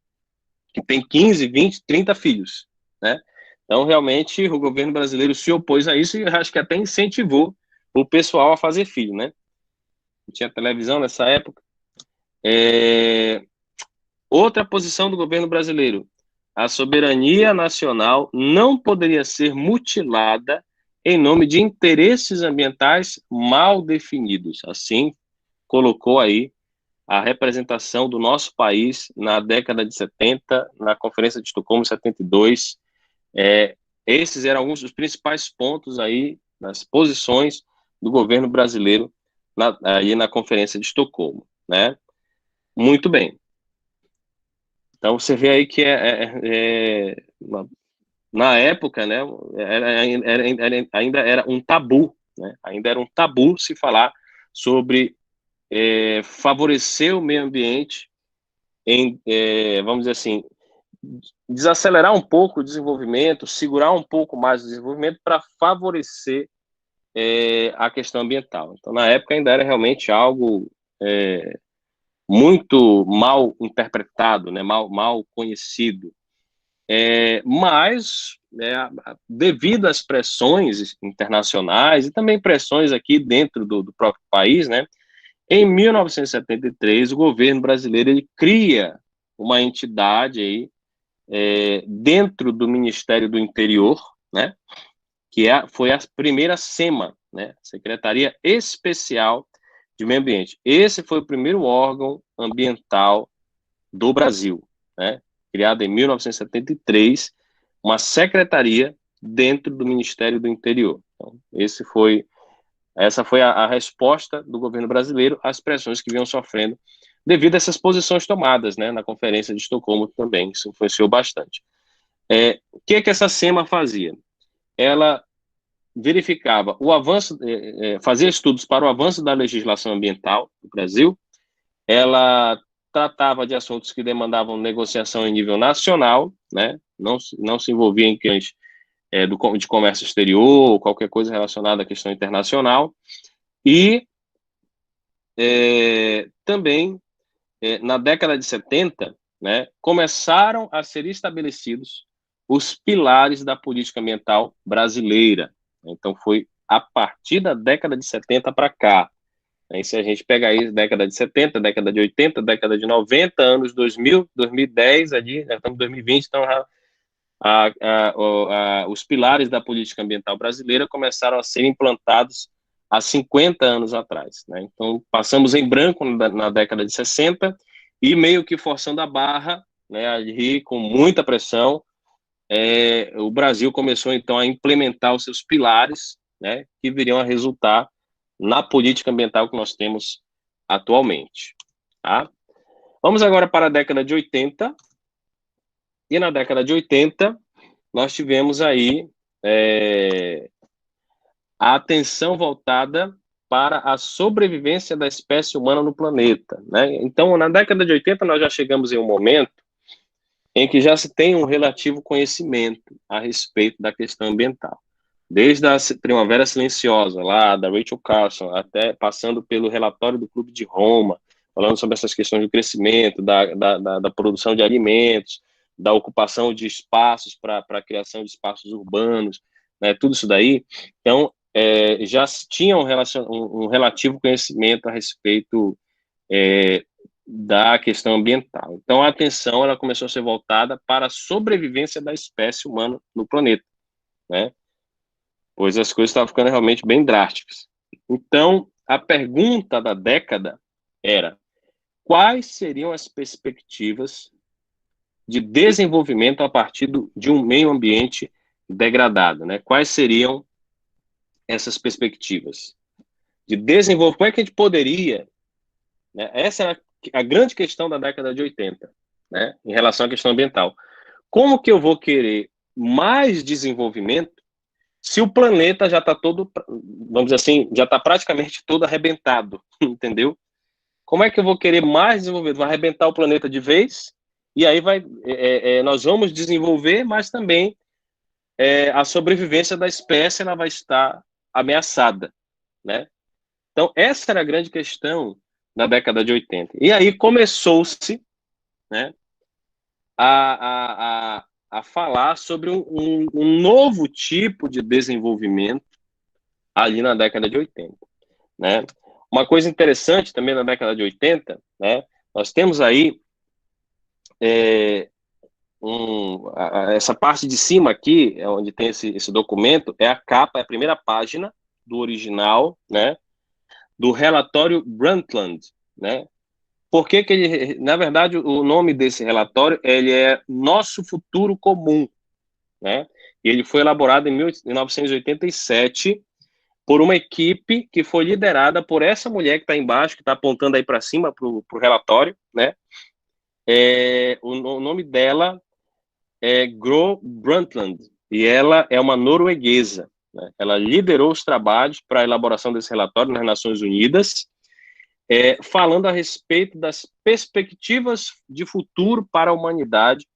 Speaker 1: que tem 15, 20, 30 filhos, né? Então, realmente, o governo brasileiro se opôs a isso e acho que até incentivou o pessoal a fazer filho, né? Tinha televisão nessa época. Outra posição do governo brasileiro: a soberania nacional não poderia ser mutilada em nome de interesses ambientais mal definidos. Assim, colocou aí a representação do nosso país na década de 70, na Conferência de Estocolmo, 72. Esses eram alguns dos principais pontos aí, nas posições do governo brasileiro aí na Conferência de Estocolmo, né? Muito bem. Então, você vê aí que na época, né, ainda era um tabu, né? Ainda era um tabu se falar sobre favorecer o meio ambiente vamos dizer assim, desacelerar um pouco o desenvolvimento, segurar um pouco mais o desenvolvimento para favorecer a questão ambiental. Então, na época, ainda era realmente algo muito mal interpretado, né, mal conhecido. Mas, devido às pressões internacionais e também pressões aqui dentro do próprio país, né, em 1973, o governo brasileiro ele cria uma entidade aí, dentro do Ministério do Interior, né, que foi a primeira SEMA, né, Secretaria Especial de Meio Ambiente. Esse foi o primeiro órgão ambiental do Brasil, né, criado em 1973, uma secretaria dentro do Ministério do Interior. Então, essa foi a resposta do governo brasileiro às pressões que vinham sofrendo devido a essas posições tomadas, né, na Conferência de Estocolmo também. Isso influenciou bastante. O que essa SEMA fazia? Ela verificava o avanço, fazia estudos para o avanço da legislação ambiental no Brasil. Ela tratava de assuntos que demandavam negociação em nível nacional, né, não se envolvia em questões de comércio exterior ou qualquer coisa relacionada à questão internacional. E também, na década de 70, né, começaram a ser estabelecidos os pilares da política ambiental brasileira. Então, foi a partir da década de 70 para cá. E se a gente pegar aí década de 70, década de 80, década de 90, anos 2000, 2010, ali, já estamos em 2020, então os pilares da política ambiental brasileira começaram a ser implantados há 50 anos atrás, né? Então, passamos em branco na década de 60 e meio que forçando a barra, né, ali com muita pressão, o Brasil começou, então, a implementar os seus pilares, né, que viriam a resultar na política ambiental que nós temos atualmente. Tá? Vamos agora para a década de 80. E na década de 80, nós tivemos aí a atenção voltada para a sobrevivência da espécie humana no planeta, né? Então, na década de 80, nós já chegamos em um momento em que já se tem um relativo conhecimento a respeito da questão ambiental. Desde a Primavera Silenciosa, lá da Rachel Carson, até passando pelo relatório do Clube de Roma, falando sobre essas questões do crescimento, da produção de alimentos, da ocupação de espaços para a criação de espaços urbanos, né, tudo isso daí. Então, já tinha um relativo conhecimento a respeito da questão ambiental. Então, a atenção ela começou a ser voltada para a sobrevivência da espécie humana no planeta, né? Pois as coisas estavam ficando realmente bem drásticas. Então, a pergunta da década era: quais seriam as perspectivas de desenvolvimento a partir de um meio ambiente degradado, né? Quais seriam essas perspectivas de desenvolvimento? Como é que a gente poderia, né? Essa era a grande questão da década de 80, né? Em relação à questão ambiental. Como que eu vou querer mais desenvolvimento se o planeta já está todo, vamos dizer assim, já está praticamente todo arrebentado, entendeu? Como é que eu vou querer mais desenvolvimento? Vai arrebentar o planeta de vez, e aí nós vamos desenvolver, mas também a sobrevivência da espécie ela vai estar ameaçada, né? Então, essa era a grande questão na década de 80. E aí começou-se, né, a falar sobre um novo tipo de desenvolvimento ali na década de 80, né? Uma coisa interessante também na década de 80, né, nós temos aí essa parte de cima aqui, onde tem esse documento, é a capa, é a primeira página do original, né, do relatório Brundtland, né? Por que que ele, na verdade, o nome desse relatório, ele é Nosso Futuro Comum, né? E ele foi elaborado em 1987 por uma equipe que foi liderada por essa mulher que está embaixo, que está apontando aí para cima para o relatório, né? O nome dela é Gro Brundtland, e ela é uma norueguesa, né? Ela liderou os trabalhos para a elaboração desse relatório nas Nações Unidas, falando a respeito das perspectivas de futuro para a humanidade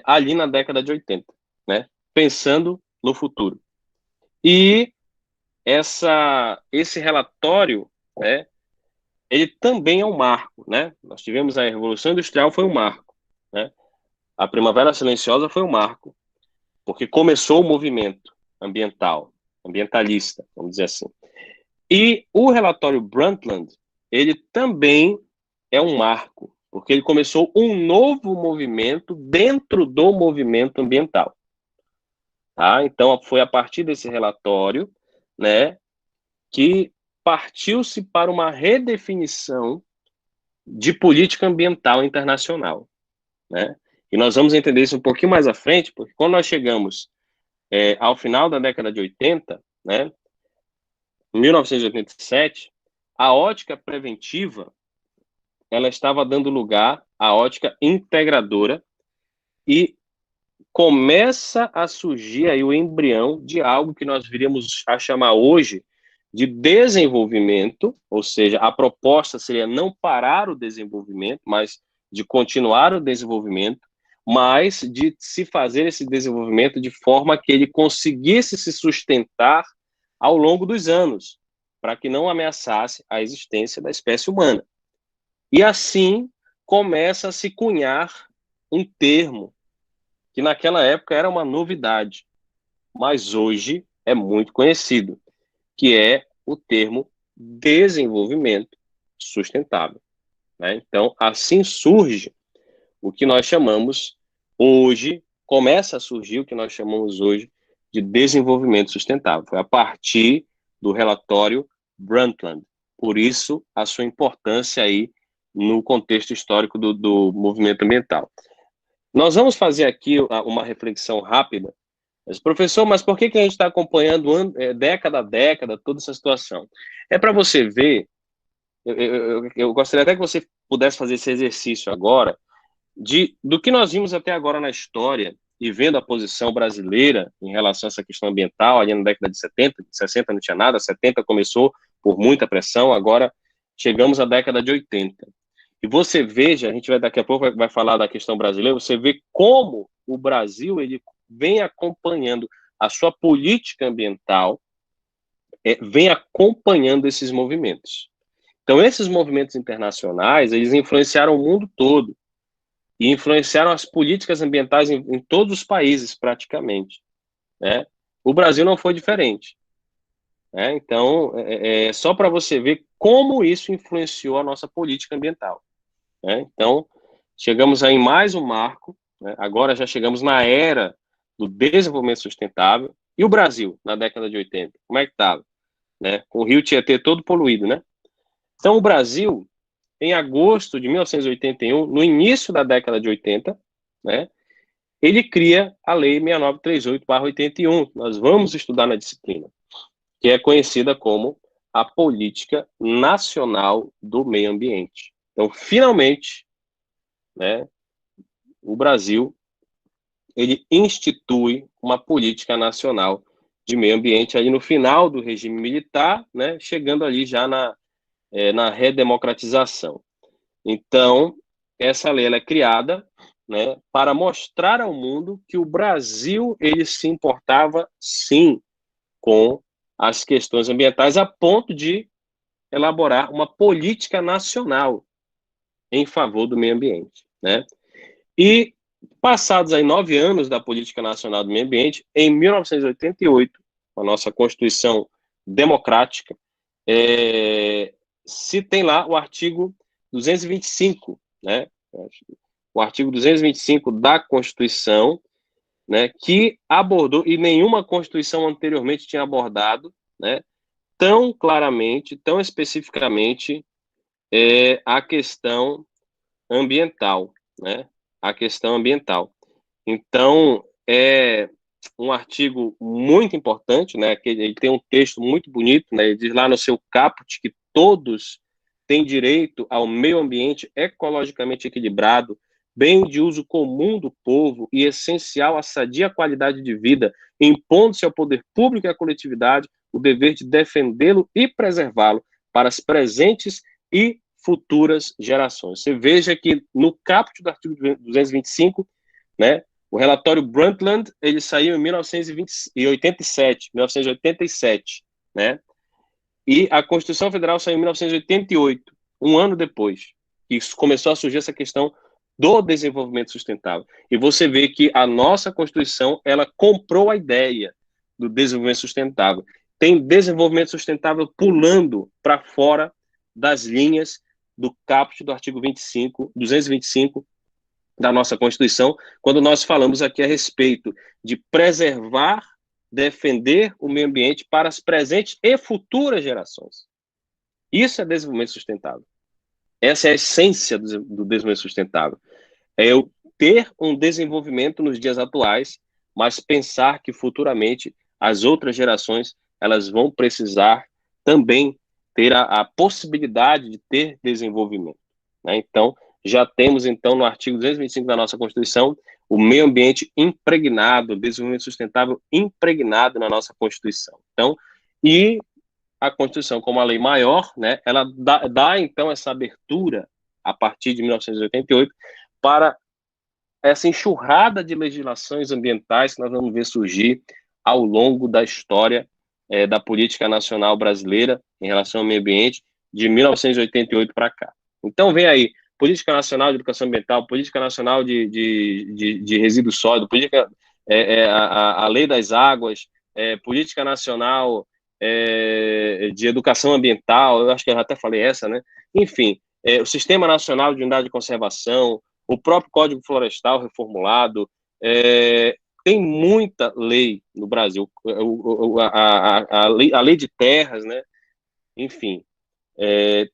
Speaker 1: ali na década de 80, né? Pensando no futuro. E esse relatório, né, ele também é um marco, né? Nós tivemos a Revolução Industrial, foi um marco, né? A Primavera Silenciosa foi um marco, porque começou o movimento ambientalista, vamos dizer assim. E o relatório Brundtland, ele também é um marco, porque ele começou um novo movimento dentro do movimento ambiental. Tá? Então, foi a partir desse relatório, né, que partiu-se para uma redefinição de política ambiental internacional, né? E nós vamos entender isso um pouquinho mais à frente, porque quando nós chegamos ao final da década de 80, né, 1987, a ótica preventiva ela estava dando lugar à ótica integradora e começa a surgir aí o embrião de algo que nós viríamos a chamar hoje de desenvolvimento, ou seja, a proposta seria não parar o desenvolvimento, mas de continuar o desenvolvimento, mas de se fazer esse desenvolvimento de forma que ele conseguisse se sustentar ao longo dos anos, para que não ameaçasse a existência da espécie humana. E assim começa a se cunhar um termo que naquela época era uma novidade, mas hoje é muito conhecido, que é o termo desenvolvimento sustentável, né? Então, assim surge o que nós chamamos hoje, começa a surgir o que nós chamamos hoje de desenvolvimento sustentável. Foi a partir do relatório Brundtland. Por isso, a sua importância aí no contexto histórico do movimento ambiental. Nós vamos fazer aqui uma reflexão rápida. Mas, professor, mas por que a gente está acompanhando década a década toda essa situação? É para você ver, eu gostaria até que você pudesse fazer esse exercício agora, do que nós vimos até agora na história e vendo a posição brasileira em relação a essa questão ambiental, ali na década de 70, 60 não tinha nada, 70 começou por muita pressão, agora chegamos à década de 80. E você veja, a gente vai daqui a pouco vai falar da questão brasileira, você vê como o Brasil ele vem acompanhando a sua política ambiental, vem acompanhando esses movimentos. Então, esses movimentos internacionais, eles influenciaram o mundo todo e influenciaram as políticas ambientais em todos os países, praticamente, né? O Brasil não foi diferente, né? Então, só para você ver como isso influenciou a nossa política ambiental, né? Então, chegamos aí em mais um marco, né? Agora já chegamos na era do desenvolvimento sustentável. E o Brasil, na década de 80, como é que estava? Né? Com o Rio Tietê todo poluído, né? Então, o Brasil, em agosto de 1981, no início da década de 80, né, ele cria a Lei 6938/81, nós vamos estudar na disciplina, que é conhecida como a Política Nacional do Meio Ambiente. Então, finalmente, né, o Brasil ele institui uma política nacional de meio ambiente ali no final do regime militar, né, chegando ali já na redemocratização. Então, essa lei ela é criada, né, para mostrar ao mundo que o Brasil ele se importava, sim, com as questões ambientais, a ponto de elaborar uma política nacional em favor do meio ambiente, né? E, passados aí 9 anos da Política Nacional do Meio Ambiente, em 1988, a nossa Constituição Democrática, se tem lá o artigo 225, né? O artigo 225 da Constituição, né, que abordou, e nenhuma Constituição anteriormente tinha abordado, né, tão claramente, tão especificamente, a questão ambiental, né? A questão ambiental. Então, é um artigo muito importante, né? Que ele tem um texto muito bonito, né? Ele diz lá no seu caput que todos têm direito ao meio ambiente ecologicamente equilibrado, bem de uso comum do povo e essencial à sadia qualidade de vida, impondo-se ao poder público e à coletividade o dever de defendê-lo e preservá-lo para as presentes e futuras gerações. Você veja que no caput do artigo 225, né, o relatório Brundtland, ele saiu em 1987, né? E a Constituição Federal saiu em 1988, um ano depois, que começou a surgir essa questão do desenvolvimento sustentável. E você vê que a nossa Constituição, ela comprou a ideia do desenvolvimento sustentável. Tem desenvolvimento sustentável pulando para fora das linhas do caput do artigo 225 da nossa Constituição, quando nós falamos aqui a respeito de preservar, defender o meio ambiente para as presentes e futuras gerações. Isso é desenvolvimento sustentável. Essa é a essência do desenvolvimento sustentável. É eu ter um desenvolvimento nos dias atuais, mas pensar que futuramente as outras gerações elas vão precisar também ter a possibilidade de ter desenvolvimento, né? Então, já temos, então, no artigo 225 da nossa Constituição, o meio ambiente impregnado, o desenvolvimento sustentável impregnado na nossa Constituição. Então, e a Constituição, como a lei maior, né, ela dá então, essa abertura, a partir de 1988, para essa enxurrada de legislações ambientais que nós vamos ver surgir ao longo da história da política nacional brasileira em relação ao meio ambiente, de 1988 para cá. Então, vem aí, Política Nacional de Educação Ambiental, Política Nacional de Resíduos Sólidos, a Lei das Águas, Política Nacional de educação ambiental, eu acho que eu até falei essa, né? Enfim, o Sistema Nacional de Unidade de Conservação, o próprio Código Florestal reformulado, tem muita lei no Brasil, a lei de terras, né? Enfim,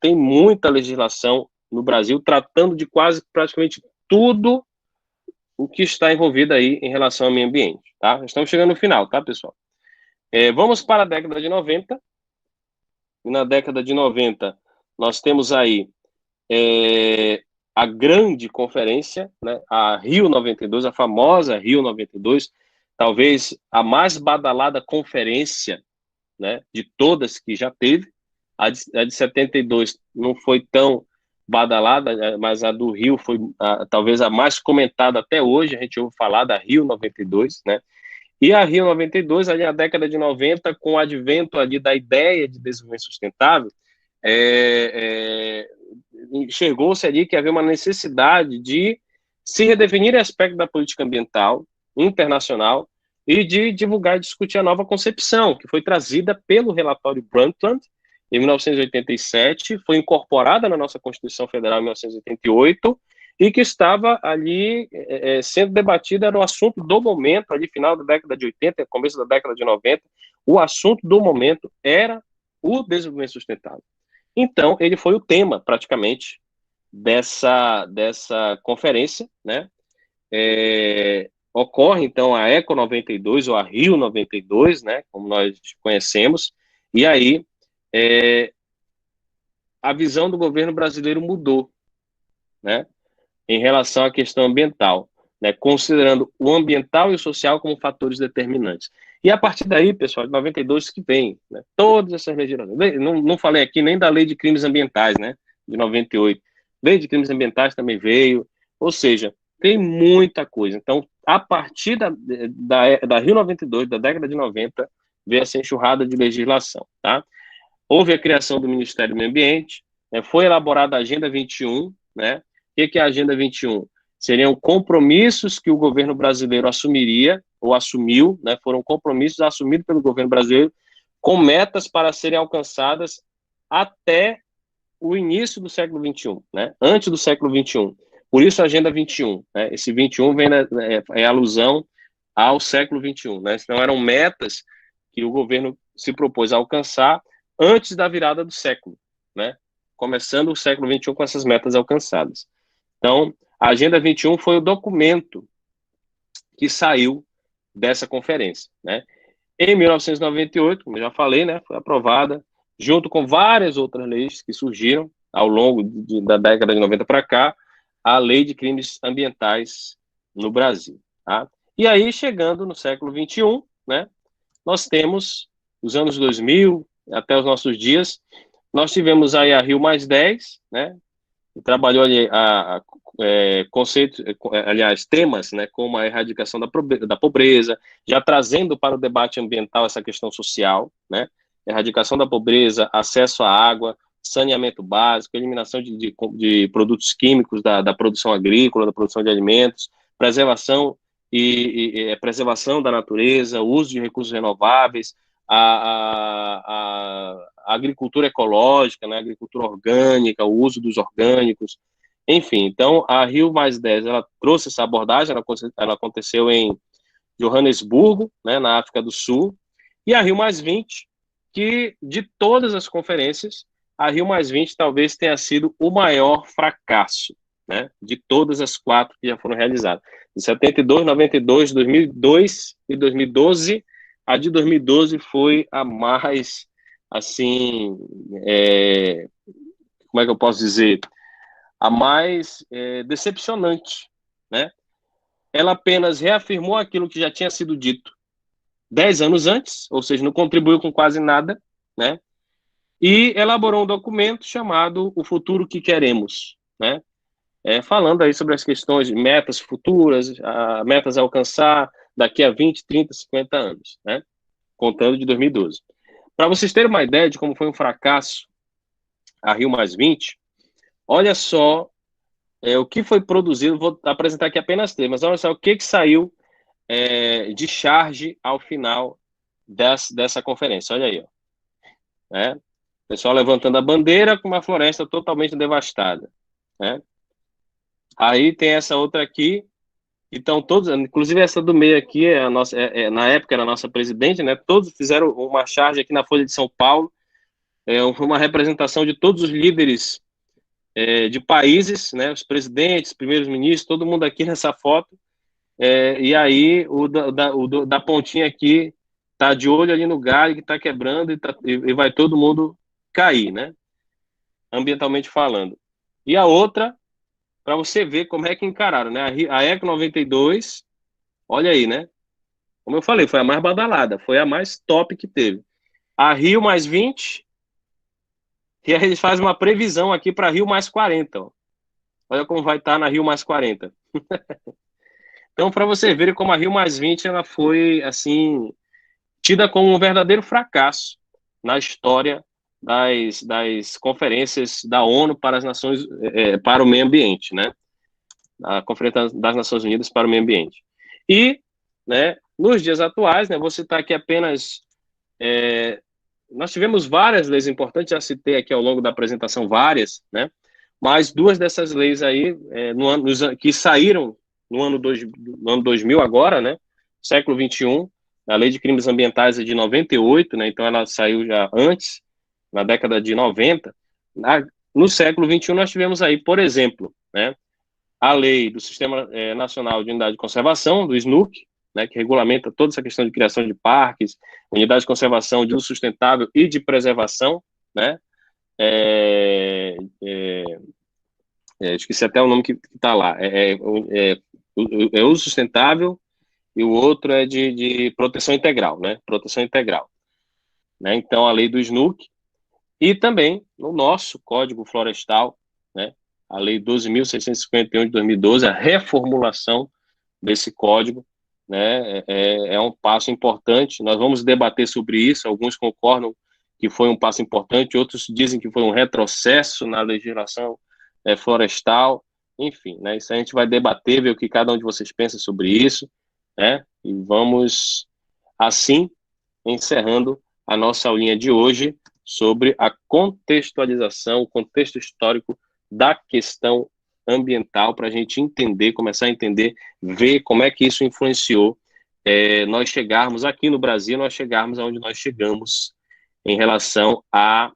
Speaker 1: tem muita legislação no Brasil tratando de quase praticamente tudo o que está envolvido aí em relação ao meio ambiente, tá? Estamos chegando no final, tá, pessoal? Vamos para a década de 90. E na década de 90, nós temos aí a grande conferência, né, a Rio 92, a famosa Rio 92, talvez a mais badalada conferência, né, de todas que já teve. A de 72 não foi tão badalada, mas a do Rio foi talvez a mais comentada até hoje. A gente ouve falar da Rio 92, né? E a Rio 92, ali na década de 90, com o advento ali da ideia de desenvolvimento sustentável, enxergou-se ali que havia uma necessidade de se redefinir o aspecto da política ambiental internacional e de divulgar e discutir a nova concepção, que foi trazida pelo relatório Brundtland, em 1987, foi incorporada na nossa Constituição Federal em 1988, e que estava ali sendo debatida, era o assunto do momento, ali final da década de 80, começo da década de 90, o assunto do momento era o desenvolvimento sustentável. Então, ele foi o tema, praticamente, dessa conferência, né? Ocorre, então, a Eco 92, ou a Rio 92, né, como nós conhecemos, e aí a visão do governo brasileiro mudou, né, em relação à questão ambiental, né, considerando o ambiental e o social como fatores determinantes. E a partir daí, pessoal, de 92 que vem, né, todas essas legislações, não falei aqui nem da lei de crimes ambientais, né, de 98, lei de crimes ambientais também veio, ou seja, tem muita coisa. Então, a partir da Rio 92, da década de 90, veio essa enxurrada de legislação, tá? Houve a criação do Ministério do Meio Ambiente, né, foi elaborada a Agenda 21, né? O que é a Agenda 21? Seriam compromissos que o governo brasileiro assumiria, ou assumiu, né? Foram compromissos assumidos pelo governo brasileiro, com metas para serem alcançadas até o início do século XXI, né? Antes do século XXI. Por isso a Agenda 21, né? Esse 21 é alusão ao século XXI, né? Então eram metas que o governo se propôs a alcançar antes da virada do século, né? Começando o século XXI com essas metas alcançadas. Então, a Agenda 21 foi o documento que saiu dessa conferência, né? Em 1998, como eu já falei, né, foi aprovada, junto com várias outras leis que surgiram ao longo da década de 90 para cá, a Lei de Crimes Ambientais no Brasil, tá? E aí, chegando no século XXI, né, nós temos os anos 2000 até os nossos dias, nós tivemos aí a Rio Mais 10, né, que trabalhou ali conceitos, aliás, temas, né, como a erradicação da pobreza, já trazendo para o debate ambiental essa questão social, né, erradicação da pobreza, acesso à água, saneamento básico, eliminação de produtos químicos da produção agrícola, da produção de alimentos, preservação preservação da natureza, uso de recursos renováveis, a agricultura ecológica, né, a agricultura orgânica, o uso dos orgânicos, enfim. Então, a Rio Mais 10, ela trouxe essa abordagem, ela aconteceu em Joanesburgo, né, na África do Sul, e a Rio Mais 20, que de todas as conferências, a Rio Mais 20 talvez tenha sido o maior fracasso, né, de todas as 4 que já foram realizadas. De 72, 92, 2002 e 2012, a de 2012 foi a mais, assim, como é que eu posso dizer, a mais decepcionante, né? Ela apenas reafirmou aquilo que já tinha sido dito 10 anos antes, ou seja, não contribuiu com quase nada, né? E elaborou um documento chamado O Futuro que Queremos, né? Falando aí sobre as questões de metas futuras, metas a alcançar daqui a 20, 30, 50 anos, né? Contando de 2012. Para vocês terem uma ideia de como foi um fracasso a Rio Mais 20, olha só o que foi produzido, vou apresentar aqui apenas temas, olha só o que saiu de charge ao final dessa conferência, olha aí, ó. né? O pessoal levantando a bandeira com uma floresta totalmente devastada, né? Aí tem essa outra aqui, então todos, inclusive essa do meio aqui, é a nossa, na época era a nossa presidente, né? Todos fizeram uma charge aqui na Folha de São Paulo, uma representação de todos os líderes de países, né? Os presidentes, primeiros ministros, todo mundo aqui nessa foto. E aí o da pontinha aqui tá de olho ali no galho que tá quebrando e vai todo mundo cair, né? Ambientalmente falando. E a outra, para você ver como é que encararam, né? A Eco 92, olha aí, né? Como eu falei, foi a mais badalada, foi a mais top que teve. A Rio mais 20, e aí eles fazem uma previsão aqui para Rio mais 40. Ó. Olha como vai estar na Rio mais 40. Então, para você ver como a Rio mais 20 ela foi, assim, tida como um verdadeiro fracasso na história das conferências da ONU para as Nações, para o meio ambiente, né? A Conferência das Nações Unidas para o Meio Ambiente. E, né, nos dias atuais, né, vou citar aqui apenas nós tivemos várias leis importantes, já citei aqui ao longo da apresentação várias, né? Mas duas dessas leis aí, que saíram no ano 2000 agora, né? Século 21, a Lei de Crimes Ambientais é de 98, né? Então ela saiu já antes, na década de 90. No século 21 nós tivemos aí, por exemplo, né? A lei do Sistema Nacional de Unidade de Conservação, do SNUC, né, que regulamenta toda essa questão de criação de parques, unidades de conservação de uso sustentável e de preservação, né? Esqueci até o nome que está lá. Uso sustentável e o outro é de proteção integral, né? Proteção integral. Né? Então, a lei do SNUC e também no nosso Código Florestal, né? A lei 12.651 de 2012, a reformulação desse código, né, é um passo importante. Nós vamos debater sobre isso. Alguns concordam que foi um passo importante, outros dizem que foi um retrocesso na legislação florestal. Enfim, né, isso a gente vai debater, ver o que cada um de vocês pensa sobre isso, né, e vamos, assim, encerrando a nossa aulinha de hoje sobre a contextualização, o contexto histórico da questão ambiental, para a gente entender, começar a entender, ver como é que isso influenciou nós chegarmos aqui no Brasil, nós chegarmos aonde nós chegamos em relação a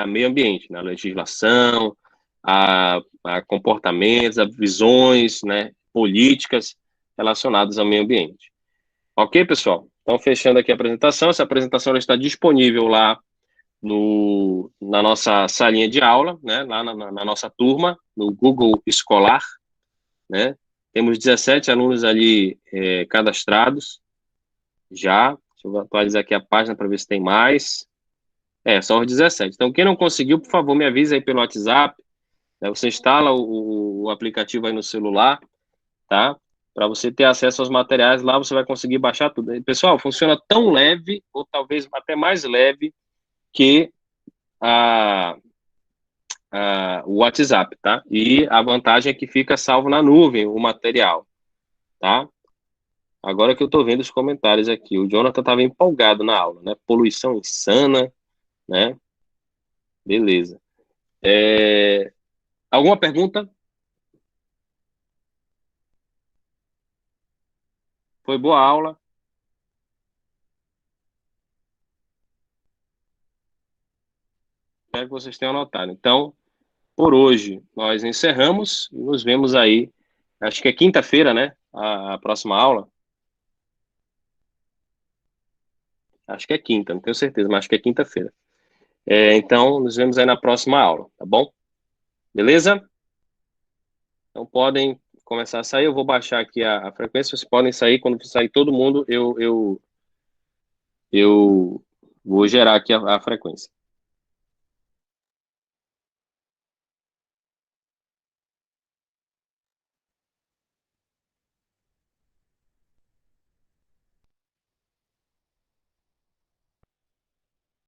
Speaker 1: meio ambiente, na legislação, a comportamentos, a visões, né, políticas relacionadas ao meio ambiente. Ok, pessoal? Então, fechando aqui a apresentação, essa apresentação está disponível lá na nossa salinha de aula, né, lá na nossa turma, no Google Escolar, né? Temos 17 alunos ali cadastrados já. Deixa eu atualizar aqui a página para ver se tem mais. Só os 17. Então, quem não conseguiu, por favor, me avise aí pelo WhatsApp. Né? Você instala o aplicativo aí no celular, tá? Para você ter acesso aos materiais, lá você vai conseguir baixar tudo. Pessoal, funciona tão leve, ou talvez até mais leve, que o WhatsApp, tá? E a vantagem é que fica salvo na nuvem o material, tá? Agora que eu tô vendo os comentários aqui, o Jonathan estava empolgado na aula, né? Poluição insana, né? Beleza. Alguma pergunta? Foi boa a aula? Espero que vocês tenham anotado. Então, por hoje, nós encerramos e nos vemos aí. Acho que é quinta-feira, né? A próxima aula. Acho que é quinta, não tenho certeza, mas acho que é quinta-feira. Então, nos vemos aí na próxima aula, tá bom? Beleza? Então, podem começar a sair. Eu vou baixar aqui a frequência. Vocês podem sair. Quando sair todo mundo, eu vou gerar aqui a frequência.